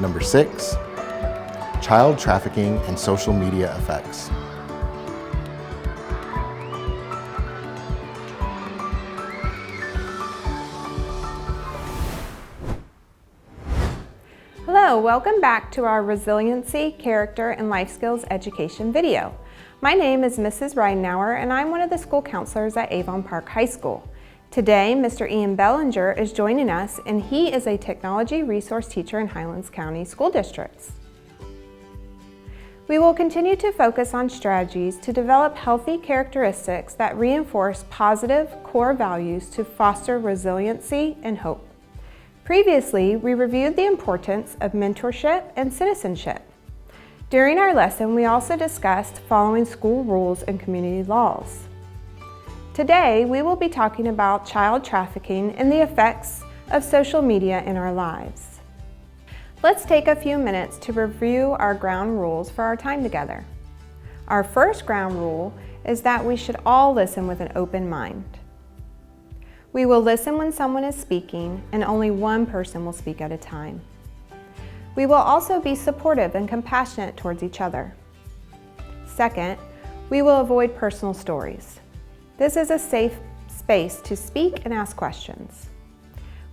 Number 6, child trafficking and social media effects. Hello, welcome back to our Resiliency, Character, and Life Skills Education video. My name is Mrs. Reidenauer, and I'm one of the school counselors at Avon Park High School. Today, Mr. Ian Bellinger is joining us, and he is a technology resource teacher in Highlands County School Districts. We will continue to focus on strategies to develop healthy characteristics that reinforce positive core values to foster resiliency and hope. Previously, we reviewed the importance of mentorship and citizenship. During our lesson, we also discussed following school rules and community laws. Today, we will be talking about child trafficking and the effects of social media in our lives. Let's take a few minutes to review our ground rules for our time together. Our first ground rule is that we should all listen with an open mind. We will listen when someone is speaking, and only one person will speak at a time. We will also be supportive and compassionate towards each other. Second, we will avoid personal stories. This is a safe space to speak and ask questions.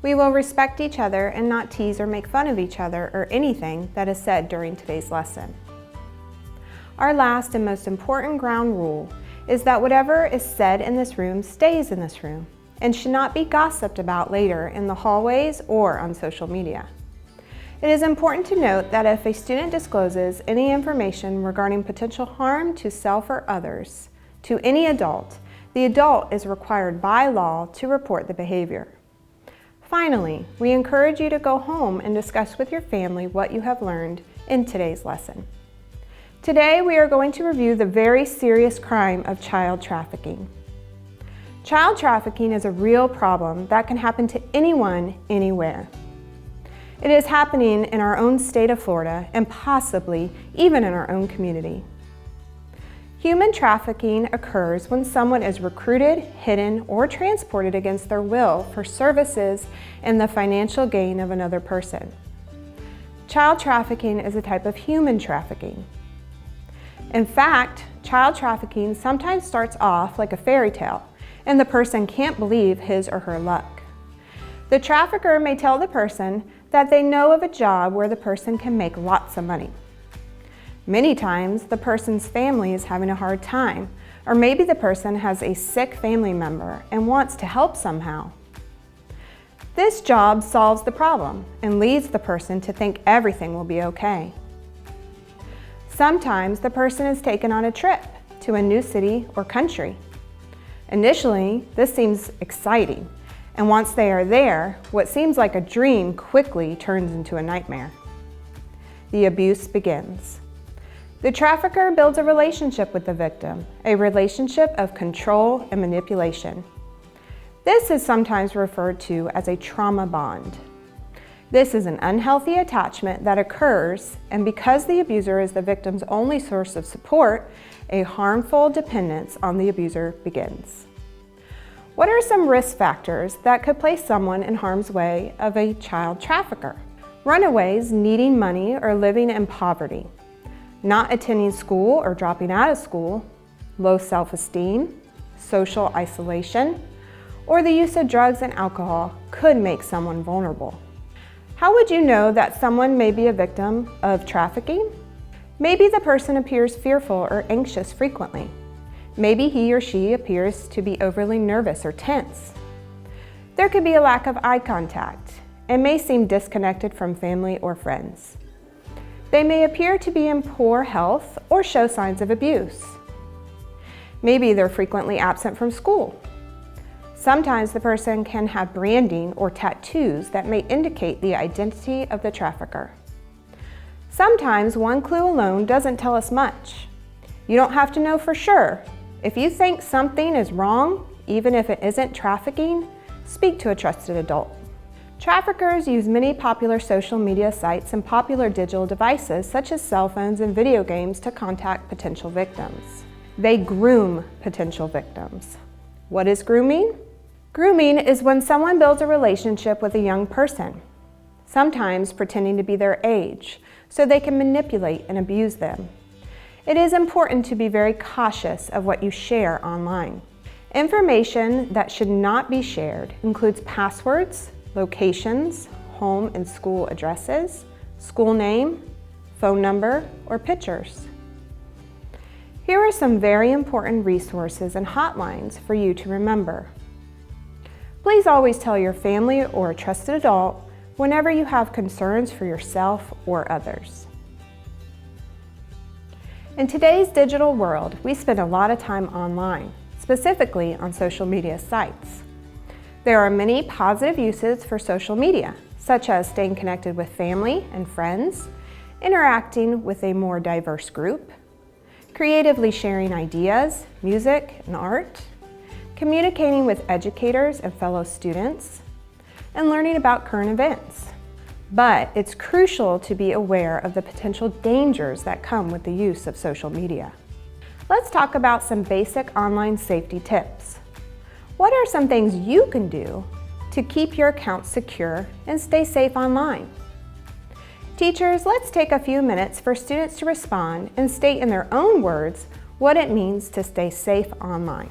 We will respect each other and not tease or make fun of each other or anything that is said during today's lesson. Our last and most important ground rule is that whatever is said in this room stays in this room and should not be gossiped about later in the hallways or on social media. It is important to note that if a student discloses any information regarding potential harm to self or others to any adult, the adult is required by law to report the behavior. Finally, we encourage you to go home and discuss with your family what you have learned in today's lesson. Today, we are going to review the very serious crime of child trafficking. Child trafficking is a real problem that can happen to anyone, anywhere. It is happening in our own state of Florida and possibly even in our own community. Human trafficking occurs when someone is recruited, hidden, or transported against their will for services and the financial gain of another person. Child trafficking is a type of human trafficking. In fact, child trafficking sometimes starts off like a fairy tale, and the person can't believe his or her luck. The trafficker may tell the person that they know of a job where the person can make lots of money. Many times, the person's family is having a hard time, or maybe the person has a sick family member and wants to help somehow. This job solves the problem and leads the person to think everything will be okay. Sometimes the person is taken on a trip to a new city or country. Initially, this seems exciting, and once they are there, what seems like a dream quickly turns into a nightmare. The abuse begins. The trafficker builds a relationship with the victim, a relationship of control and manipulation. This is sometimes referred to as a trauma bond. This is an unhealthy attachment that occurs, and because the abuser is the victim's only source of support, a harmful dependence on the abuser begins. What are some risk factors that could place someone in harm's way of a child trafficker? Runaways needing money or living in poverty, not attending school or dropping out of school, low self-esteem, social isolation, or the use of drugs and alcohol could make someone vulnerable. How would you know that someone may be a victim of trafficking? Maybe the person appears fearful or anxious frequently. Maybe he or she appears to be overly nervous or tense. There could be a lack of eye contact and may seem disconnected from family or friends. They may appear to be in poor health or show signs of abuse. Maybe they're frequently absent from school. Sometimes the person can have branding or tattoos that may indicate the identity of the trafficker. Sometimes one clue alone doesn't tell us much. You don't have to know for sure. If you think something is wrong, even if it isn't trafficking, speak to a trusted adult. Traffickers use many popular social media sites and popular digital devices such as cell phones and video games to contact potential victims. They groom potential victims. What is grooming? Grooming is when someone builds a relationship with a young person. sometimes pretending to be their age, so they can manipulate and abuse them. It is important to be very cautious of what you share online. Information that should not be shared includes passwords, locations, home and school addresses, school name, phone number, or pictures. Here are some very important resources and hotlines for you to remember. Please always tell your family or a trusted adult whenever you have concerns for yourself or others. In today's digital world, we spend a lot of time online, specifically on social media sites. There are many positive uses for social media, such as staying connected with family and friends, interacting with a more diverse group, creatively sharing ideas, music, and art, communicating with educators and fellow students, and learning about current events. But it's crucial to be aware of the potential dangers that come with the use of social media. Let's talk about some basic online safety tips. What are some things you can do to keep your account secure and stay safe online? Teachers, let's take a few minutes for students to respond and state in their own words what it means to stay safe online.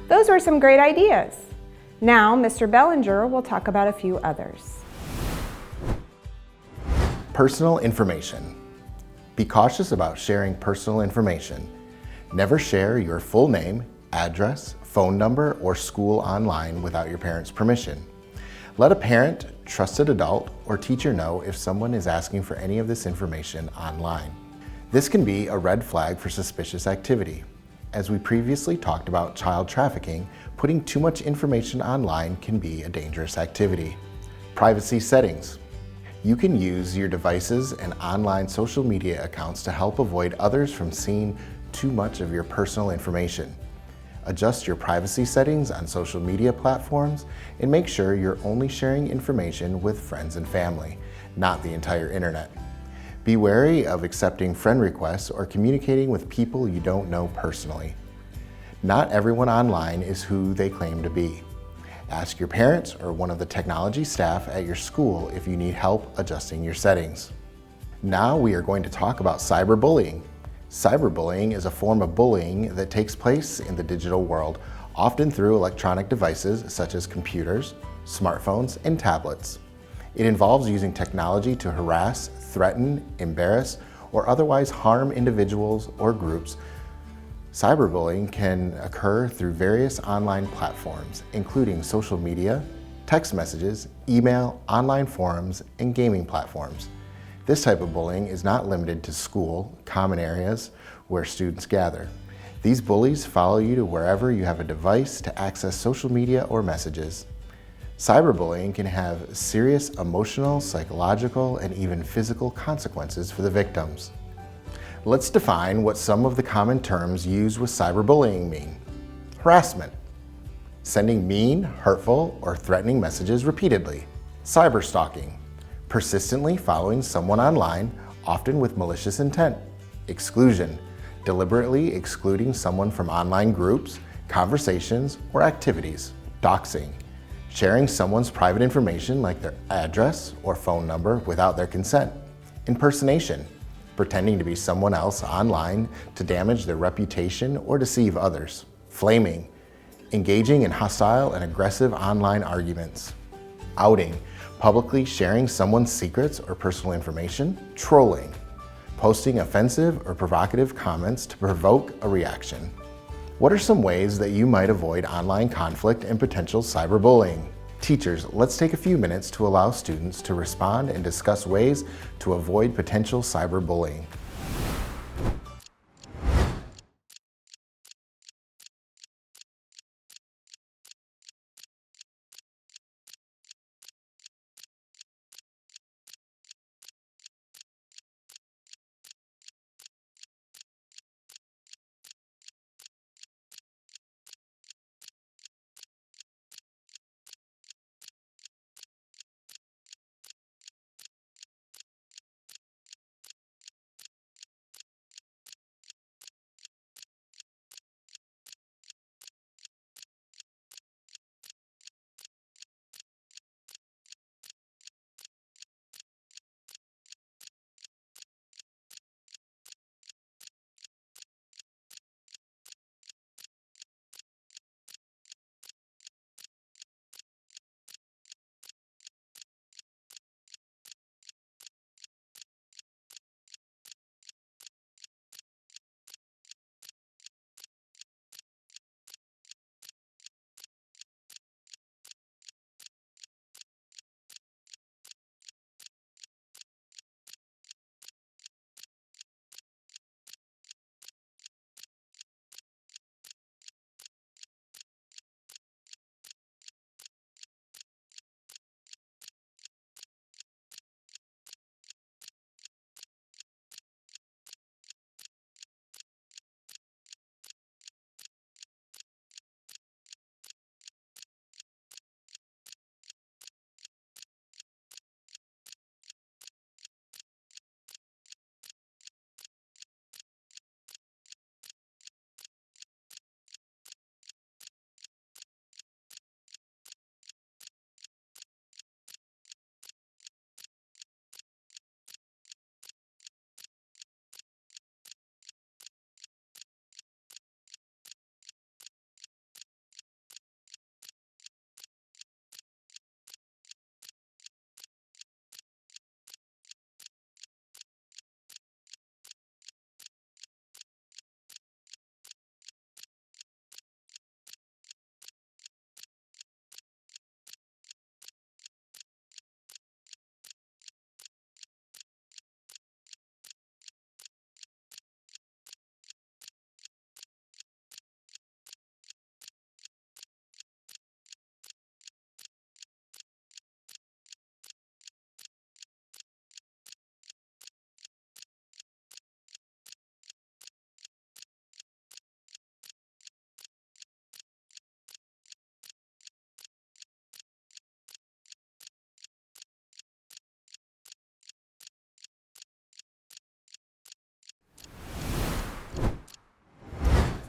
Those were some great ideas. Now, Mr. Bellinger will talk about a few others. Personal information. Be cautious about sharing personal information. Never share your full name, address, phone number, or school online without your parents' permission. Let a parent, trusted adult, or teacher know if someone is asking for any of this information online. This can be a red flag for suspicious activity. As we previously talked about child trafficking, putting too much information online can be a dangerous activity. Privacy settings. You can use your devices and online social media accounts to help avoid others from seeing too much of your personal information. Adjust your privacy settings on social media platforms and make sure you're only sharing information with friends and family, not the entire internet. Be wary of accepting friend requests or communicating with people you don't know personally. Not everyone online is who they claim to be. Ask your parents or one of the technology staff at your school if you need help adjusting your settings. Now we are going to talk about cyberbullying. Cyberbullying is a form of bullying that takes place in the digital world, often through electronic devices such as computers, smartphones, and tablets. It involves using technology to harass, threaten, embarrass, or otherwise harm individuals or groups. Cyberbullying can occur through various online platforms, including social media, text messages, email, online forums, and gaming platforms. This type of bullying is not limited to school, common areas where students gather. These bullies follow you to wherever you have a device to access social media or messages. Cyberbullying can have serious emotional, psychological, and even physical consequences for the victims. Let's define what some of the common terms used with cyberbullying mean. Harassment. Sending mean, hurtful, or threatening messages repeatedly. Cyberstalking. Persistently following someone online, often with malicious intent. Exclusion. Deliberately excluding someone from online groups, conversations, or activities. Doxing. Sharing someone's private information like their address or phone number without their consent. Impersonation. Pretending to be someone else online to damage their reputation or deceive others. Flaming. Engaging in hostile and aggressive online arguments. Outing. Publicly sharing someone's secrets or personal information. Trolling. Posting offensive or provocative comments to provoke a reaction. What are some ways that you might avoid online conflict and potential cyberbullying? Teachers, let's take a few minutes to allow students to respond and discuss ways to avoid potential cyberbullying.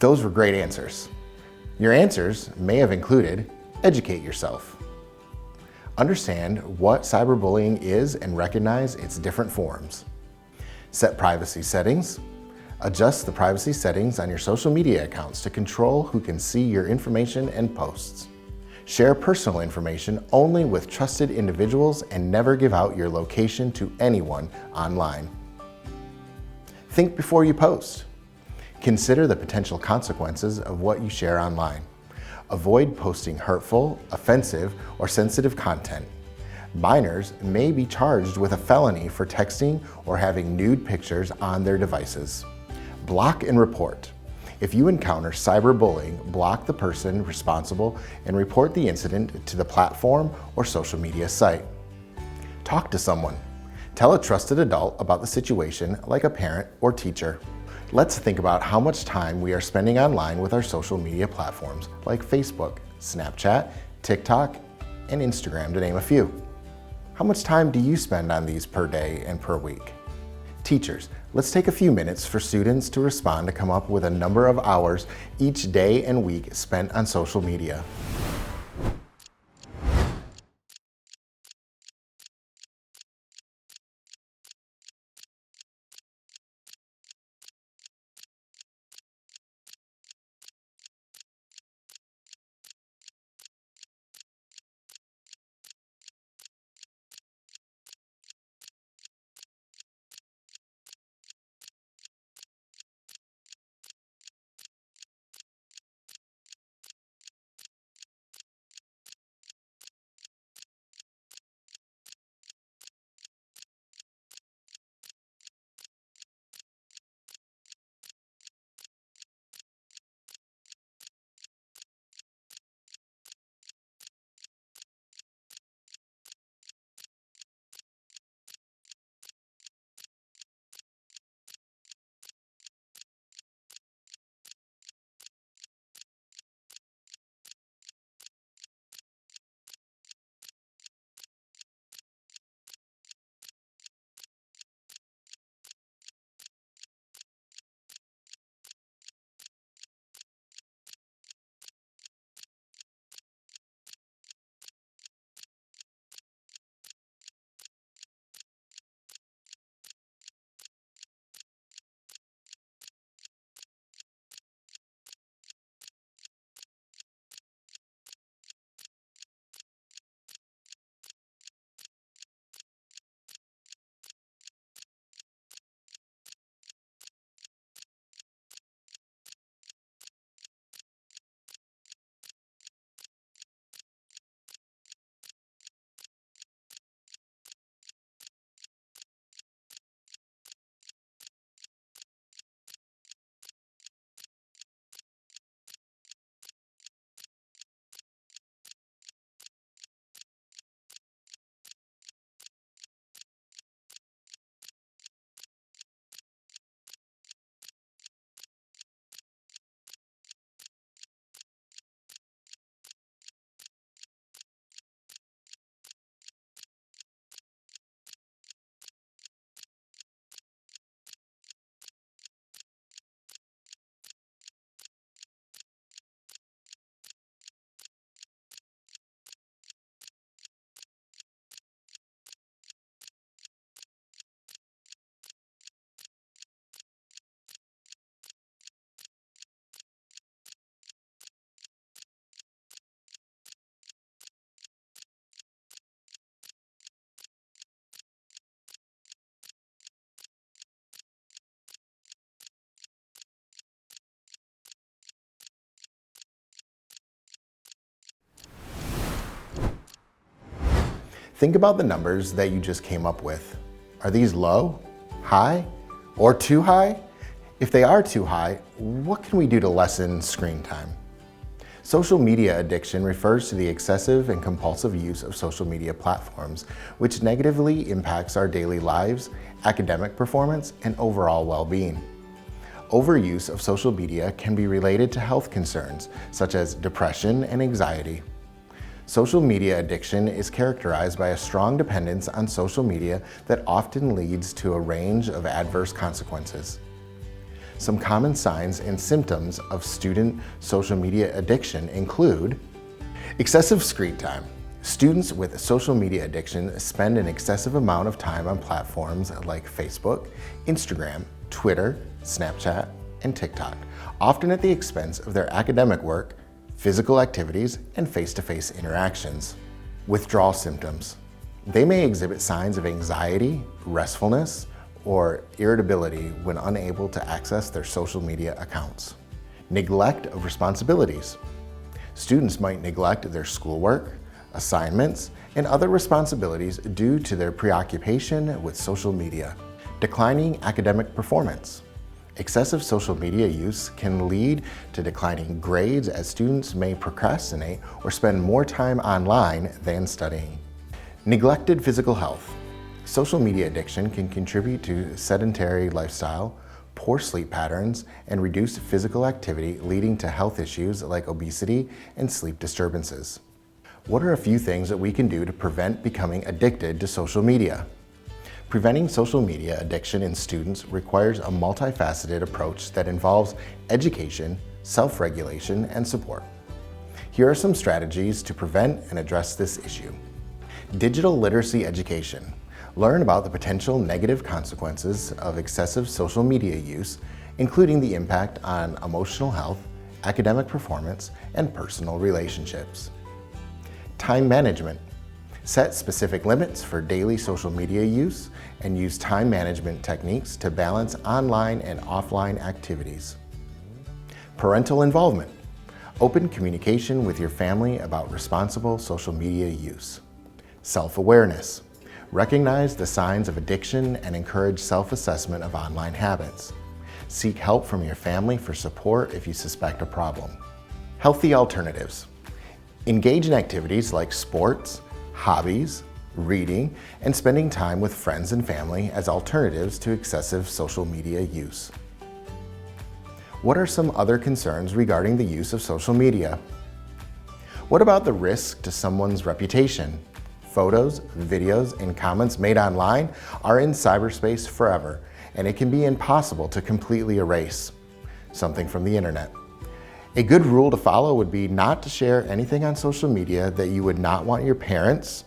Those were great answers. Your answers may have included educate yourself, understand what cyberbullying is and recognize its different forms, set privacy settings, adjust the privacy settings on your social media accounts to control who can see your information and posts, share personal information only with trusted individuals and never give out your location to anyone online. Think before you post. Consider the potential consequences of what you share online. Avoid posting hurtful, offensive, or sensitive content. Minors may be charged with a felony for texting or having nude pictures on their devices. Block and report. If you encounter cyberbullying, block the person responsible and report the incident to the platform or social media site. Talk to someone. Tell a trusted adult about the situation, like a parent or teacher. Let's think about how much time we are spending online with our social media platforms like Facebook, Snapchat, TikTok, and Instagram, to name a few. How much time do you spend on these per day and per week? Teachers, let's take a few minutes for students to respond to come up with a number of hours each day and week spent on social media. Think about the numbers that you just came up with. Are these low, high, or too high? If they are too high, what can we do to lessen screen time? Social media addiction refers to the excessive and compulsive use of social media platforms, which negatively impacts our daily lives, academic performance, and overall well-being. Overuse of social media can be related to health concerns, such as depression and anxiety. Social media addiction is characterized by a strong dependence on social media that often leads to a range of adverse consequences. Some common signs and symptoms of student social media addiction include excessive screen time. Students with social media addiction spend an excessive amount of time on platforms like Facebook, Instagram, Twitter, Snapchat, and TikTok, often at the expense of their academic work, physical activities, and face-to-face interactions. Withdrawal symptoms. They may exhibit signs of anxiety, restfulness, or irritability when unable to access their social media accounts. Neglect of responsibilities. Students might neglect their schoolwork, assignments, and other responsibilities due to their preoccupation with social media. Declining academic performance. Excessive social media use can lead to declining grades as students may procrastinate or spend more time online than studying. Neglected physical health. Social media addiction can contribute to sedentary lifestyle, poor sleep patterns, and reduced physical activity, leading to health issues like obesity and sleep disturbances. What are a few things that we can do to prevent becoming addicted to social media? Preventing social media addiction in students requires a multifaceted approach that involves education, self-regulation, and support. Here are some strategies to prevent and address this issue. Digital literacy education. Learn about the potential negative consequences of excessive social media use, including the impact on emotional health, academic performance, and personal relationships. Time management. Set specific limits for daily social media use and use time management techniques to balance online and offline activities. Parental involvement. Open communication with your family about responsible social media use. Self-awareness. Recognize the signs of addiction and encourage self-assessment of online habits. Seek help from your family for support if you suspect a problem. Healthy alternatives. Engage in activities like sports, hobbies, reading, and spending time with friends and family as alternatives to excessive social media use. What are some other concerns regarding the use of social media? What about the risk to someone's reputation? Photos, videos, and comments made online are in cyberspace forever, and it can be impossible to completely erase something from the internet. A good rule to follow would be not to share anything on social media that you would not want your parents,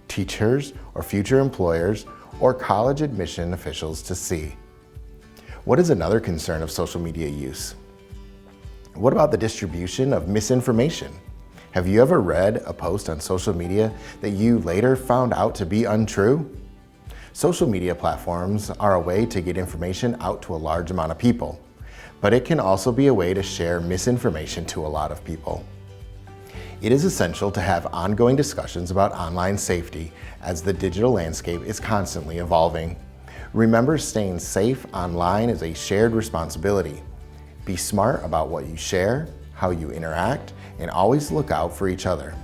teachers, or future employers, or college admission officials to see. What is another concern of social media use? What about the distribution of misinformation? Have you ever read a post on social media that you later found out to be untrue? Social media platforms are a way to get information out to a large amount of people, but it can also be a way to share misinformation to a lot of people. It is essential to have ongoing discussions about online safety as the digital landscape is constantly evolving. Remember, staying safe online is a shared responsibility. Be smart about what you share, how you interact, and always look out for each other.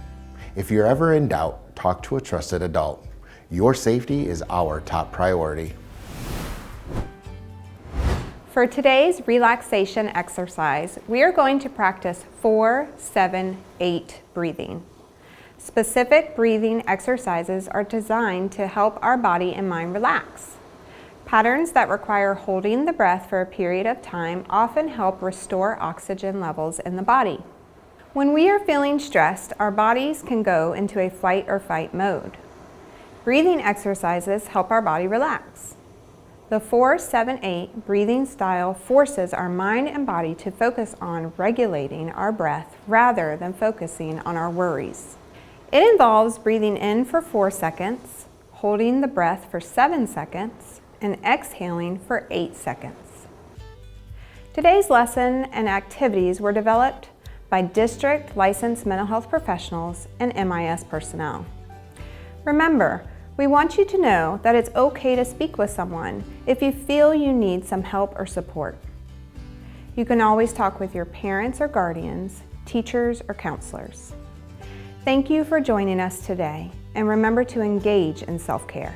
If you're ever in doubt, talk to a trusted adult. Your safety is our top priority. For today's relaxation exercise, we are going to practice 4-7-8 breathing. Specific breathing exercises are designed to help our body and mind relax. Patterns that require holding the breath for a period of time often help restore oxygen levels in the body. When we are feeling stressed, our bodies can go into a flight or fight mode. Breathing exercises help our body relax. The 4-7-8 breathing style forces our mind and body to focus on regulating our breath rather than focusing on our worries. It involves breathing in for 4 seconds, holding the breath for 7 seconds, and exhaling for 8 seconds. Today's lesson and activities were developed by district licensed mental health professionals and MIS personnel. Remember, we want you to know that it's okay to speak with someone if you feel you need some help or support. You can always talk with your parents or guardians, teachers or counselors. Thank you for joining us today, and remember to engage in self-care.